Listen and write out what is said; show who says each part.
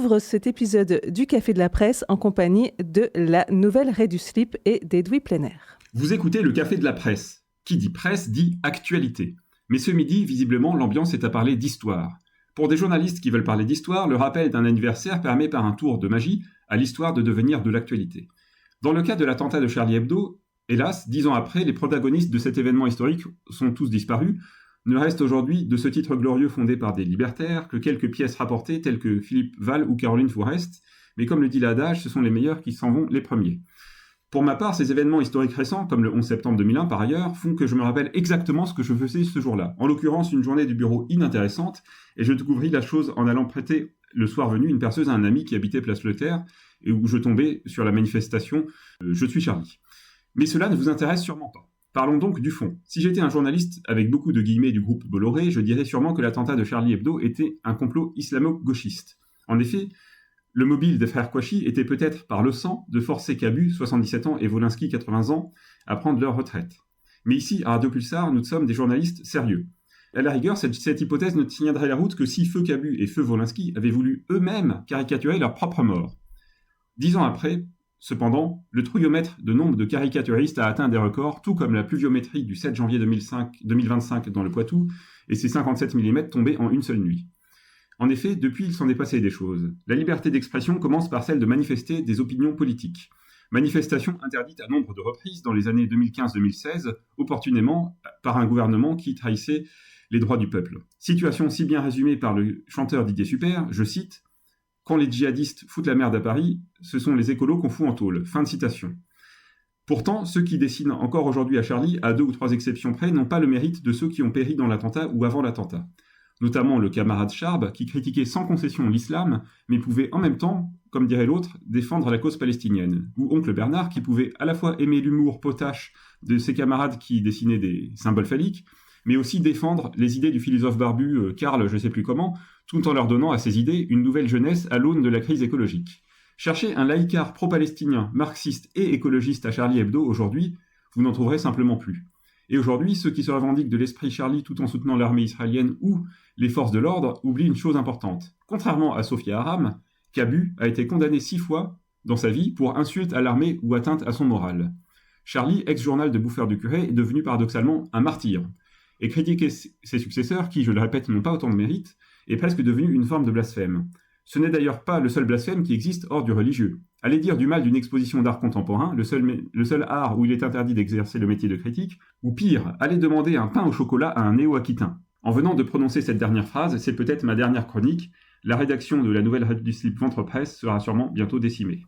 Speaker 1: ouvre cet épisode du Café de la Presse en compagnie de la Nouvelle Raie du Slip et d'Edoui Plenner.
Speaker 2: Vous écoutez le Café de la Presse. Qui dit presse dit actualité. Mais ce midi, visiblement, l'ambiance est à parler d'histoire. Pour des journalistes qui veulent parler d'histoire, le rappel d'un anniversaire permet par un tour de magie à l'histoire de devenir de l'actualité. Dans le cas de l'attentat de Charlie Hebdo, hélas, 10 ans après, les protagonistes de cet événement historique sont tous disparus. Ne reste aujourd'hui de ce titre glorieux fondé par des libertaires que quelques pièces rapportées telles que Philippe Val ou Caroline Fourest, mais comme le dit l'adage, ce sont les meilleurs qui s'en vont les premiers. Pour ma part, ces événements historiques récents, comme le 11 septembre 2001 par ailleurs, font que je me rappelle exactement ce que je faisais ce jour-là. En l'occurrence, une journée du bureau inintéressante, et je découvris la chose en allant prêter le soir venu une perceuse à un ami qui habitait Place Leclerc, et où je tombais sur la manifestation « Je suis Charlie ». Mais cela ne vous intéresse sûrement pas. Parlons donc du fond. Si j'étais un journaliste avec beaucoup de guillemets du groupe Bolloré, je dirais sûrement que l'attentat de Charlie Hebdo était un complot islamo-gauchiste. En effet, le mobile des frères Kouachi était peut-être par le sang de forcer Cabu, 77 ans, et Wolinski, 80 ans, à prendre leur retraite. Mais ici, à Radio Pulsar, nous sommes des journalistes sérieux. À la rigueur, cette hypothèse ne tiendrait la route que si Feu Cabu et Feu Wolinski avaient voulu eux-mêmes caricaturer leur propre mort. 10 ans après, cependant, le trouillomètre de nombre de caricaturistes a atteint des records, tout comme la pluviométrie du 7 janvier 2025 dans le Poitou et ses 57 mm tombés en une seule nuit. En effet, depuis, il s'en est passé des choses. La liberté d'expression commence par celle de manifester des opinions politiques. Manifestation interdite à nombre de reprises dans les années 2015-2016, opportunément par un gouvernement qui trahissait les droits du peuple. Situation si bien résumée par le chanteur Didier Super, je cite « Quand les djihadistes foutent la merde à Paris, ce sont les écolos qu'on fout en tôle ». Fin de citation. Pourtant, ceux qui dessinent encore aujourd'hui à Charlie, à 2 ou 3 exceptions près, n'ont pas le mérite de ceux qui ont péri dans l'attentat ou avant l'attentat. Notamment le camarade Charb, qui critiquait sans concession l'islam, mais pouvait en même temps, comme dirait l'autre, défendre la cause palestinienne. Ou oncle Bernard, qui pouvait à la fois aimer l'humour potache de ses camarades qui dessinaient des symboles phalliques, mais aussi défendre les idées du philosophe barbu Karl je sais plus comment, tout en leur donnant à ces idées une nouvelle jeunesse à l'aune de la crise écologique. Cherchez un laïcard pro-palestinien, marxiste et écologiste à Charlie Hebdo aujourd'hui, vous n'en trouverez simplement plus. Et aujourd'hui, ceux qui se revendiquent de l'esprit Charlie tout en soutenant l'armée israélienne ou les forces de l'ordre oublient une chose importante. Contrairement à Sophia Aram, Cabu a été condamné 6 fois dans sa vie pour insulte à l'armée ou atteinte à son moral. Charlie, ex-journal de bouffeur du curé, est devenu paradoxalement un martyr. Et critiquer ses successeurs, qui, je le répète, n'ont pas autant de mérite, est presque devenu une forme de blasphème. Ce n'est d'ailleurs pas le seul blasphème qui existe hors du religieux. Allez dire du mal d'une exposition d'art contemporain, le seul art où il est interdit d'exercer le métier de critique, ou pire, allez demander un pain au chocolat à un néo-aquitain. En venant de prononcer cette dernière phrase, c'est peut-être ma dernière chronique, la rédaction de la Nouvelle Raie du Slip Ventre Presse sera sûrement bientôt décimée.